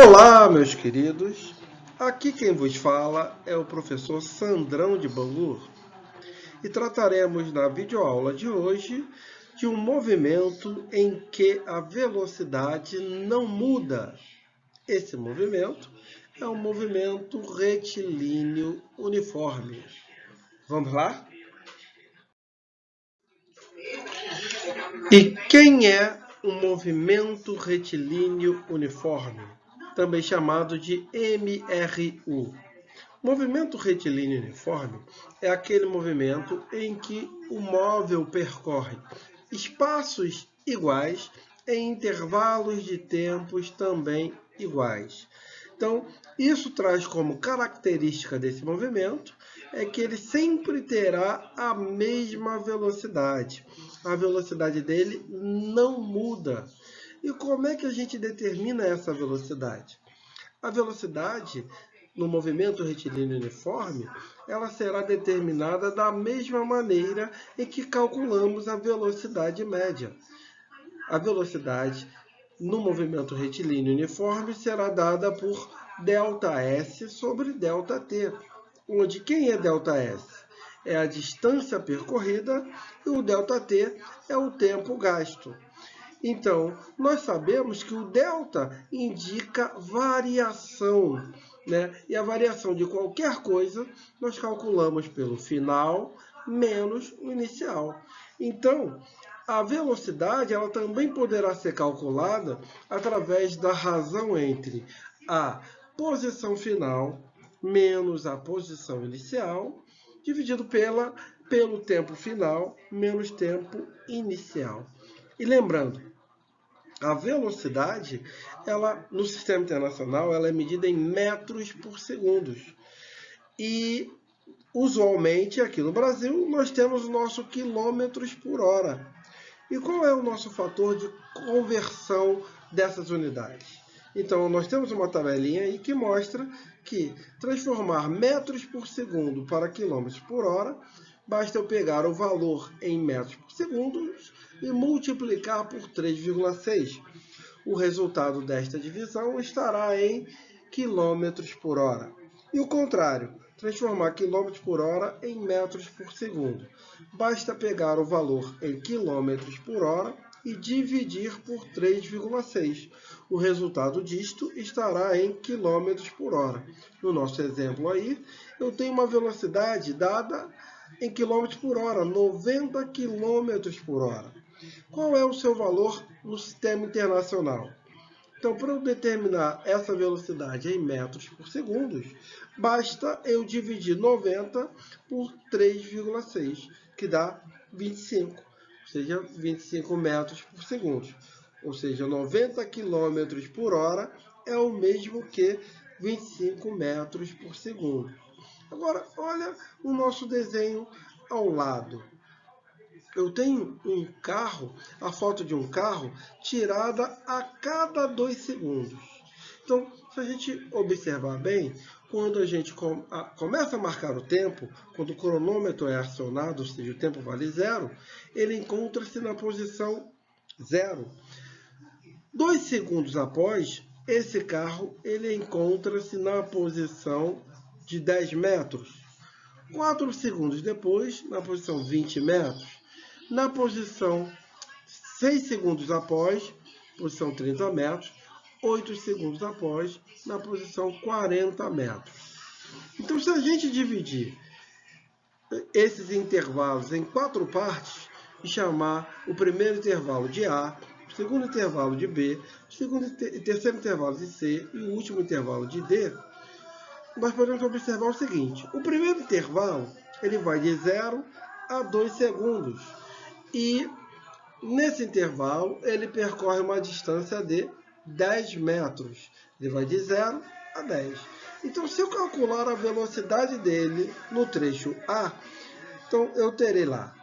Olá, meus queridos. Aqui quem vos fala é o professor Sandrão de Bangu e trataremos na videoaula de hoje de um movimento em que a velocidade não muda. Esse movimento é um movimento retilíneo uniforme. Vamos lá? E quem é um movimento retilíneo uniforme? Também chamado de MRU. Movimento retilíneo uniforme é aquele movimento em que o móvel percorre espaços iguais em intervalos de tempos também iguais. Então, isso traz como característica desse movimento é que ele sempre terá a mesma velocidade. A velocidade dele não muda. E como é que a gente determina essa velocidade? A velocidade no movimento retilíneo uniforme, ela será determinada da mesma maneira em que calculamos a velocidade média. A velocidade no movimento retilíneo uniforme será dada por ΔS sobre ΔT, onde quem é ΔS? É a distância percorrida e o ΔT é o tempo gasto. Então, nós sabemos que o delta indica variação, né? E a variação de qualquer coisa nós calculamos pelo final menos o inicial. Então, a velocidade ela também poderá ser calculada através da razão entre a posição final menos a posição inicial, dividido pelo tempo final menos tempo inicial. E lembrando, a velocidade, ela, no sistema internacional, ela é medida em metros por segundo. E, usualmente, aqui no Brasil, nós temos o nosso quilômetros por hora. E qual é o nosso fator de conversão dessas unidades? Então, nós temos uma tabelinha aí que mostra que transformar metros por segundo para quilômetros por hora, basta eu pegar o valor em metros por segundo e multiplicar por 3,6. O resultado desta divisão estará em quilômetros por hora. E o contrário, transformar quilômetros por hora em metros por segundo. Basta pegar o valor em quilômetros por hora e dividir por 3,6. O resultado disto estará em quilômetros por hora. No nosso exemplo aí, eu tenho uma velocidade dada em quilômetros por hora, 90 quilômetros por hora. Qual é o seu valor no sistema internacional? Então, para eu determinar essa velocidade em metros por segundo, basta eu dividir 90 por 3,6, que dá 25, ou seja, 25 metros por segundo. Ou seja, 90 km por hora é o mesmo que 25 metros por segundo. Agora, olha o nosso desenho ao lado. Eu tenho um carro, a foto de um carro tirada a cada 2 segundos. Então, se a gente observar bem, quando a gente começa a marcar o tempo, quando o cronômetro é acionado, ou seja, o tempo vale 0, ele encontra-se na posição 0. 2 segundos após, esse carro ele encontra-se na posição de 10 metros. 4 segundos depois, na posição 20 metros. Na posição 6 segundos após, posição 30 metros, 8 segundos após, na posição 40 metros. Então, se a gente dividir esses intervalos em 4 partes e chamar o primeiro intervalo de A, o segundo intervalo de B, o terceiro intervalo de C e o último intervalo de D, nós podemos observar o seguinte: o primeiro intervalo ele vai de 0 a 2 segundos. E nesse intervalo, ele percorre uma distância de 10 metros. Ele vai de 0 a 10. Então, se eu calcular a velocidade dele no trecho A, então eu terei lá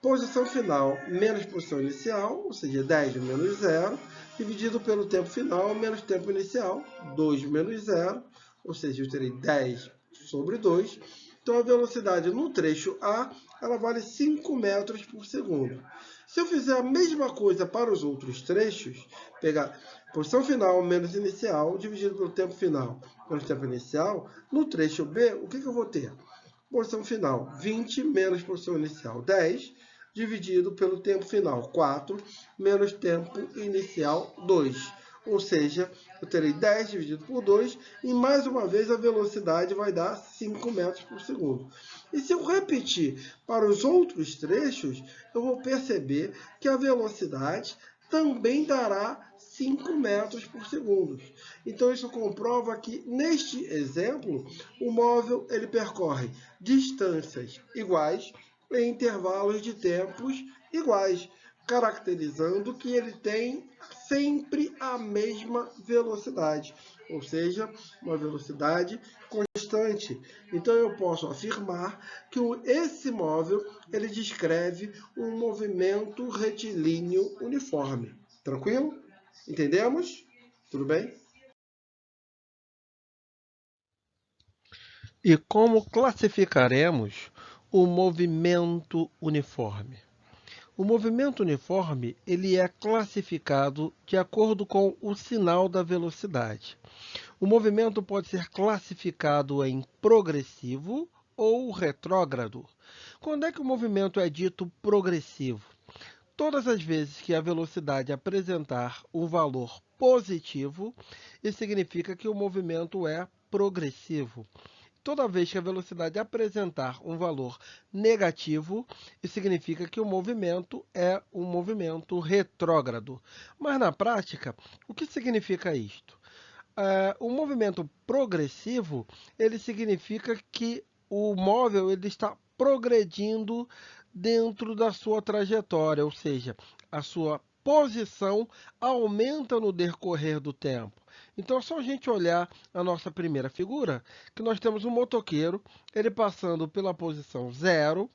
posição final menos posição inicial, ou seja, 10 menos 0, dividido pelo tempo final menos tempo inicial, 2 menos 0, ou seja, eu terei 10 sobre 2. Então, a velocidade no trecho A, ela vale 5 metros por segundo. Se eu fizer a mesma coisa para os outros trechos, pegar Posição final menos inicial dividido pelo tempo final menos tempo inicial. No trecho B, o que eu vou ter? Posição final, 20 menos posição inicial, 10, dividido pelo tempo final, 4, menos tempo inicial, 2. Ou seja, eu terei 10 dividido por 2, e mais uma vez a velocidade vai dar 5 metros por segundo. E se eu repetir para os outros trechos, eu vou perceber que a velocidade também dará 5 metros por segundo. Então isso comprova que, neste exemplo, o móvel ele percorre distâncias iguais em intervalos de tempos iguais, caracterizando que ele tem sempre a mesma velocidade, ou seja, uma velocidade constante. Então eu posso afirmar que esse móvel ele descreve um movimento retilíneo uniforme. Tranquilo? Entendemos? Tudo bem? E como classificaremos o movimento uniforme? O movimento uniforme ele é classificado de acordo com o sinal da velocidade. O movimento pode ser classificado em progressivo ou retrógrado. Quando é que o movimento é dito progressivo? Todas as vezes que a velocidade apresentar um valor positivo, isso significa que o movimento é progressivo. Toda vez que a velocidade apresentar um valor negativo, isso significa que o movimento é um movimento retrógrado. Mas na prática, o que significa isto? O movimento progressivo, ele significa que o móvel ele está progredindo dentro da sua trajetória, ou seja, a sua posição aumenta no decorrer do tempo. Então é só a gente olhar a nossa primeira figura, que nós temos um motoqueiro, ele passando pela posição 0,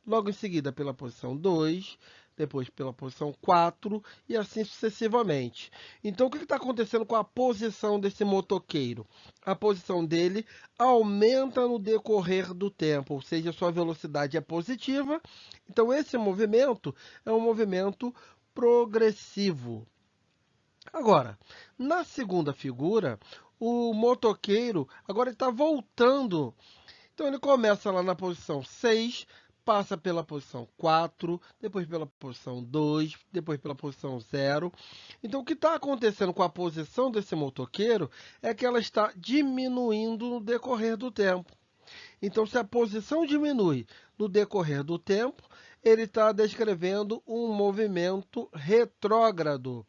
logo em seguida pela posição 2, depois pela posição 4 e assim sucessivamente. Então, o que está acontecendo com a posição desse motoqueiro? A posição dele aumenta no decorrer do tempo, ou seja, sua velocidade é positiva. Então, esse movimento é um movimento progressivo. Agora, na segunda figura, o motoqueiro agora está voltando. Então ele começa lá na posição 6, passa pela posição 4, depois pela posição 2, depois pela posição 0. Então o que está acontecendo com a posição desse motoqueiro é que ela está diminuindo no decorrer do tempo. Então se a posição diminui no decorrer do tempo, ele está descrevendo um movimento retrógrado.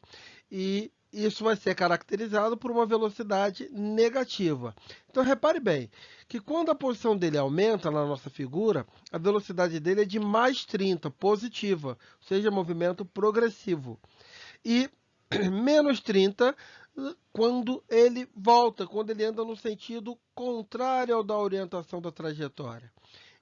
E isso vai ser caracterizado por uma velocidade negativa. Então, repare bem que quando a posição dele aumenta na nossa figura, a velocidade dele é de mais 30, positiva, ou seja, movimento progressivo. E menos 30 quando ele volta, quando ele anda no sentido contrário ao da orientação da trajetória.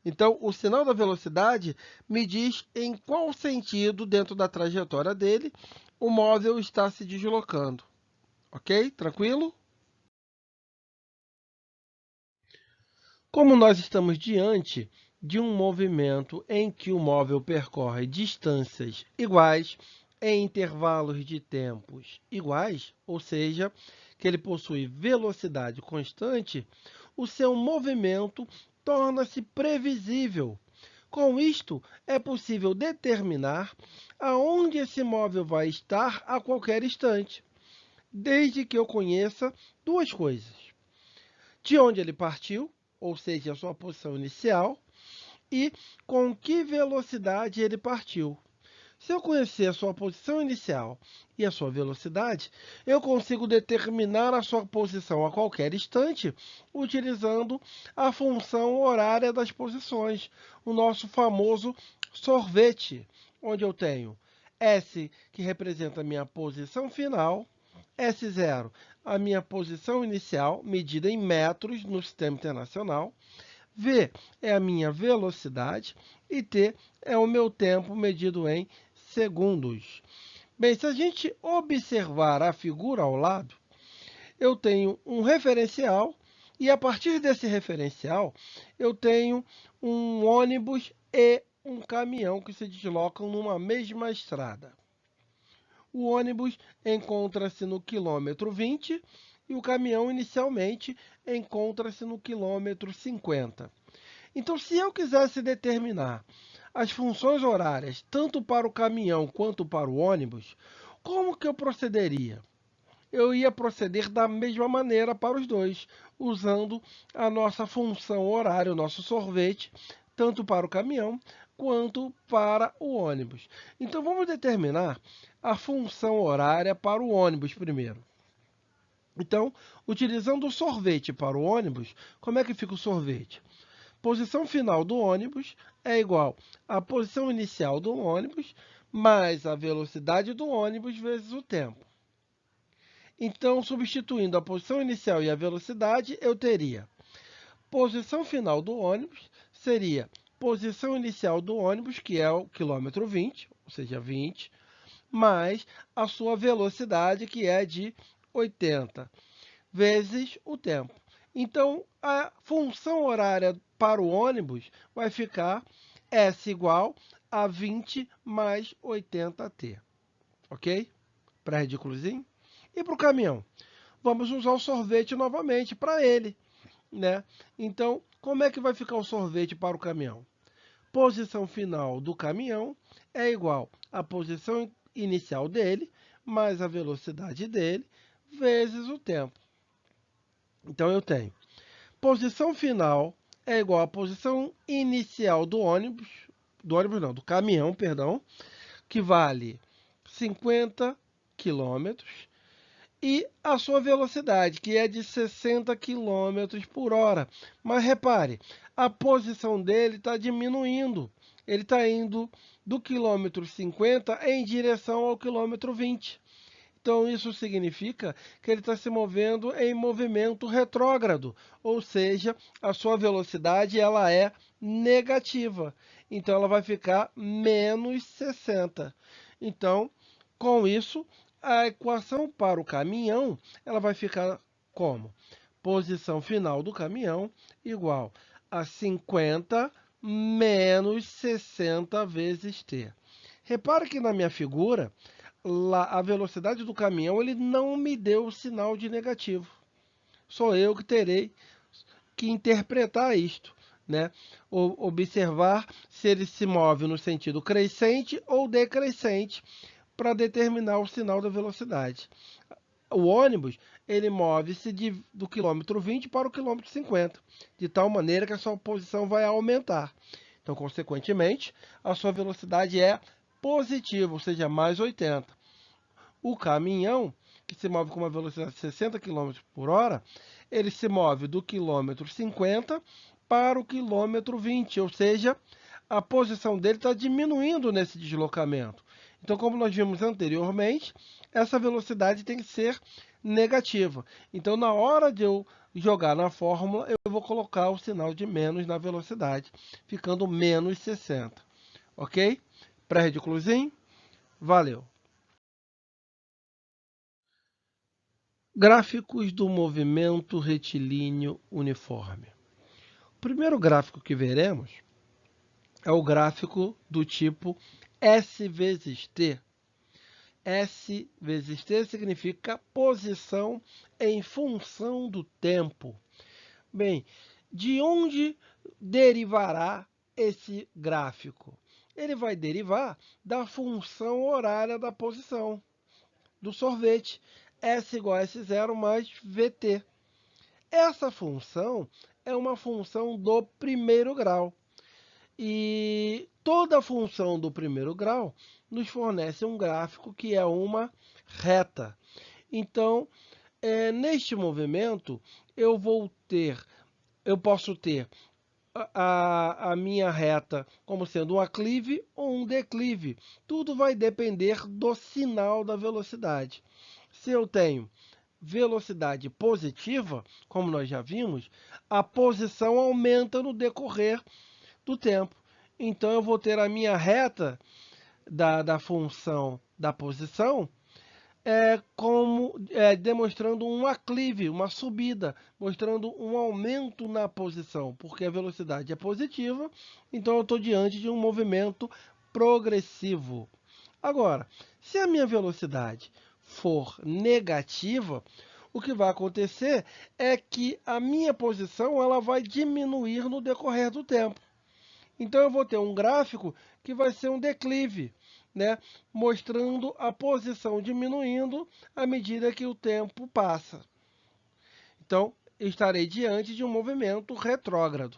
Então, o sinal da velocidade me diz em qual sentido, dentro da trajetória dele, o móvel está se deslocando. Ok? Tranquilo? Como nós estamos diante de um movimento em que o móvel percorre distâncias iguais em intervalos de tempos iguais, ou seja, que ele possui velocidade constante, o seu movimento torna-se previsível. Com isto, é possível determinar aonde esse móvel vai estar a qualquer instante, desde que eu conheça duas coisas: de onde ele partiu, ou seja, a sua posição inicial, e com que velocidade ele partiu. Se eu conhecer a sua posição inicial e a sua velocidade, eu consigo determinar a sua posição a qualquer instante utilizando a função horária das posições, o nosso famoso sorvete, onde eu tenho S, que representa a minha posição final, S0, a minha posição inicial, medida em metros no sistema internacional, V é a minha velocidade e T é o meu tempo medido em segundos. Bem, se a gente observar a figura ao lado, eu tenho um referencial e a partir desse referencial eu tenho um ônibus e um caminhão que se deslocam numa mesma estrada. O ônibus encontra-se no quilômetro 20 e o caminhão inicialmente encontra-se no quilômetro 50. Então, se eu quisesse determinar as funções horárias tanto para o caminhão quanto para o ônibus, como que eu procederia? Eu ia proceder da mesma maneira para os dois, usando a nossa função horária, o nosso sorvete, tanto para o caminhão quanto para o ônibus. Então vamos determinar a função horária para o ônibus primeiro. Então, utilizando o sorvete para o ônibus, como é que fica o sorvete? Posição final do ônibus é igual à posição inicial do ônibus mais a velocidade do ônibus vezes o tempo. Então, substituindo a posição inicial e a velocidade, eu teria posição final do ônibus seria posição inicial do ônibus, que é o quilômetro 20, ou seja, 20, mais a sua velocidade, que é de 80, vezes o tempo. Então, a função horária para o ônibus vai ficar S igual a 20 mais 80t. Ok? Para ridículozinho. E para o caminhão? Vamos usar o sorvete novamente para ele, né? Então, como é que vai ficar o sorvete para o caminhão? Posição final do caminhão é igual à posição inicial dele, mais a velocidade dele, vezes o tempo. Então, eu tenho posição final é igual à posição inicial do caminhão, perdão, que vale 50 quilômetros, e a sua velocidade, que é de 60 km por hora. Mas repare, a posição dele está diminuindo. Ele está indo do quilômetro 50 em direção ao quilômetro 20. Então, isso significa que ele está se movendo em movimento retrógrado, ou seja, a sua velocidade ela é negativa. Então, ela vai ficar menos 60. Então, com isso, a equação para o caminhão ela vai ficar como? Posição final do caminhão igual a 50 menos 60 vezes t. Repara que na minha figura, lá, a velocidade do caminhão ele não me deu o sinal de negativo. Sou eu que terei que interpretar isto, né? Observar se ele se move no sentido crescente ou decrescente para determinar o sinal da velocidade. O ônibus ele move-se do quilômetro 20 para o quilômetro 50, de tal maneira que a sua posição vai aumentar. Então, consequentemente, a sua velocidade é positiva, ou seja, mais 80. O caminhão, que se move com uma velocidade de 60 km por hora, ele se move do quilômetro 50 para o quilômetro 20, ou seja, a posição dele está diminuindo nesse deslocamento. Então, como nós vimos anteriormente, essa velocidade tem que ser negativa. Então, na hora de eu jogar na fórmula, eu vou colocar o sinal de menos na velocidade, ficando menos 60. Ok? Pré-ridículozinho? Valeu! Gráficos do movimento retilíneo uniforme. O primeiro gráfico que veremos é o gráfico do tipo S vezes T. S vezes T significa posição em função do tempo. Bem, de onde derivará esse gráfico? Ele vai derivar da função horária da posição do sorvete. S igual a S0 mais VT. Essa função é uma função do primeiro grau. E toda função do primeiro grau nos fornece um gráfico que é uma reta. Então, neste movimento, eu posso ter a minha reta como sendo um aclive ou um declive. Tudo vai depender do sinal da velocidade. Se eu tenho velocidade positiva, como nós já vimos, a posição aumenta no decorrer do tempo. Então, eu vou ter a minha reta da função da posição demonstrando um aclive, uma subida, mostrando um aumento na posição, porque a velocidade é positiva, então eu estou diante de um movimento progressivo. Agora, Se a minha velocidade for negativa, o que vai acontecer é que a minha posição ela vai diminuir no decorrer do tempo. Então eu vou ter um gráfico que vai ser um declive, né? Mostrando a posição diminuindo à medida que o tempo passa. Então, eu estarei diante de um movimento retrógrado.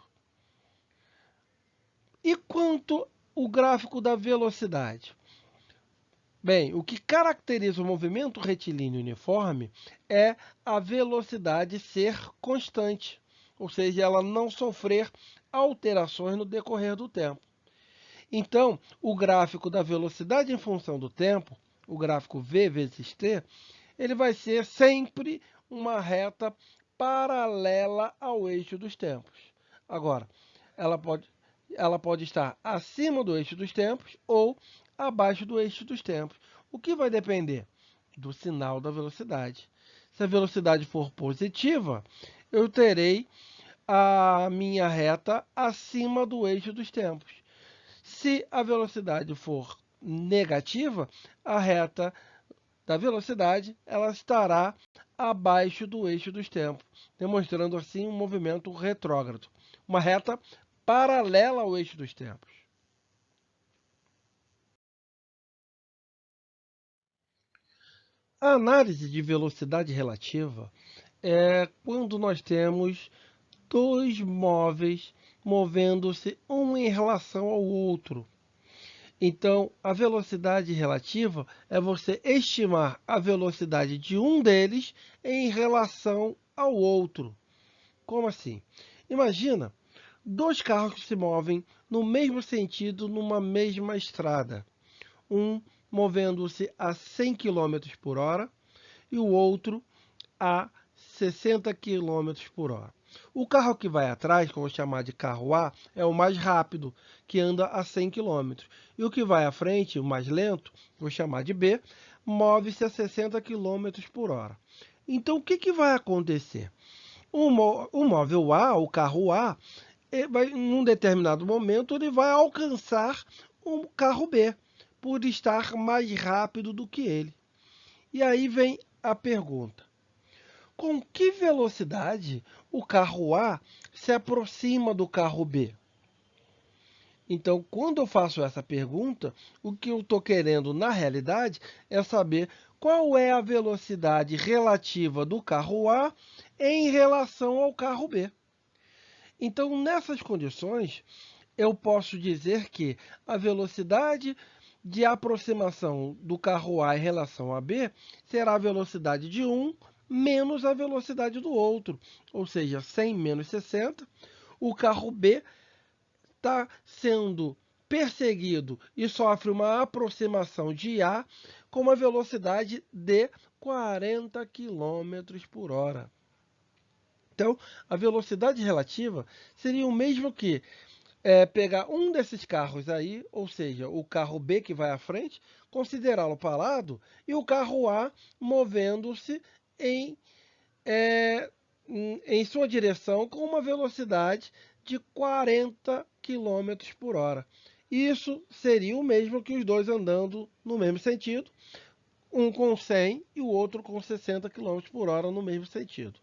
E quanto ao gráfico da velocidade? Bem, o que caracteriza o movimento retilíneo uniforme é a velocidade ser constante, ou seja, ela não sofrer alterações no decorrer do tempo. Então, o gráfico da velocidade em função do tempo, o gráfico V vezes t, ele vai ser sempre uma reta paralela ao eixo dos tempos. Agora, ela pode estar acima do eixo dos tempos ou abaixo do eixo dos tempos. O que vai depender? Do sinal da velocidade. Se a velocidade for positiva, eu terei a minha reta acima do eixo dos tempos. Se a velocidade for negativa, a reta da velocidade ela estará abaixo do eixo dos tempos, demonstrando assim um movimento retrógrado, uma reta paralela ao eixo dos tempos. A análise de velocidade relativa é quando nós temos dois móveis movendo-se um em relação ao outro. Então, a velocidade relativa é você estimar a velocidade de um deles em relação ao outro. Como assim? Imagina dois carros que se movem no mesmo sentido numa mesma estrada. Um movendo-se a 100 km por hora e o outro a 60 km por hora. O carro que vai atrás, que eu vou chamar de carro A, é o mais rápido, que anda a 100 km. E o que vai à frente, o mais lento, vou chamar de B, move-se a 60 km por hora. Então, o que vai acontecer? O móvel A, o carro A, em um determinado momento, ele vai alcançar o carro B, por estar mais rápido do que ele. E aí vem a pergunta: com que velocidade o carro A se aproxima do carro B? Então, quando eu faço essa pergunta, o que eu estou querendo, na realidade, é saber qual é a velocidade relativa do carro A em relação ao carro B. Então, nessas condições, eu posso dizer que a velocidade de aproximação do carro A em relação a B será a velocidade de um menos a velocidade do outro, ou seja, 100 menos 60, o carro B está sendo perseguido e sofre uma aproximação de A com uma velocidade de 40 km por hora. Então, a velocidade relativa seria o mesmo que pegar um desses carros aí, ou seja, o carro B que vai à frente, considerá-lo parado, e o carro A movendo-se em sua direção com uma velocidade de 40 km por hora. Isso seria o mesmo que os dois andando no mesmo sentido, um com 100 e o outro com 60 km por hora no mesmo sentido.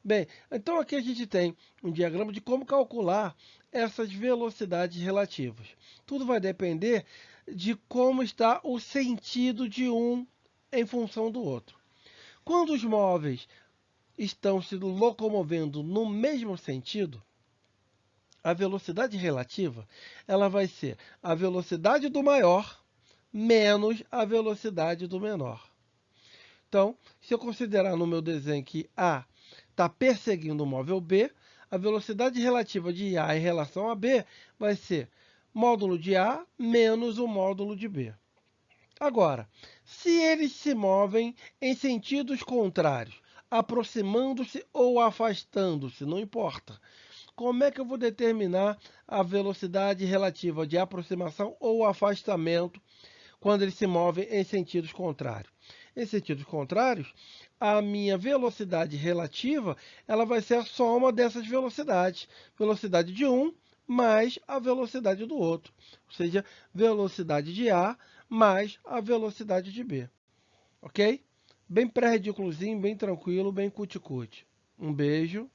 Bem, então aqui a gente tem um diagrama de como calcular essas velocidades relativas. Tudo vai depender de como está o sentido de um em função do outro. Quando os móveis estão se locomovendo no mesmo sentido, a velocidade relativa ela vai ser a velocidade do maior menos a velocidade do menor. Então, se eu considerar no meu desenho que A está perseguindo o móvel B, a velocidade relativa de A em relação a B vai ser módulo de A menos o módulo de B. Agora, se eles se movem em sentidos contrários, aproximando-se ou afastando-se, não importa. Como é que eu vou determinar a velocidade relativa de aproximação ou afastamento quando eles se movem em sentidos contrários? Em sentidos contrários, a minha velocidade relativa ela vai ser a soma dessas velocidades. Velocidade de um mais a velocidade do outro. Ou seja, velocidade de A mais a velocidade de B. Ok? Bem pré-ridículozinho, bem tranquilo, bem cuticute. Um beijo.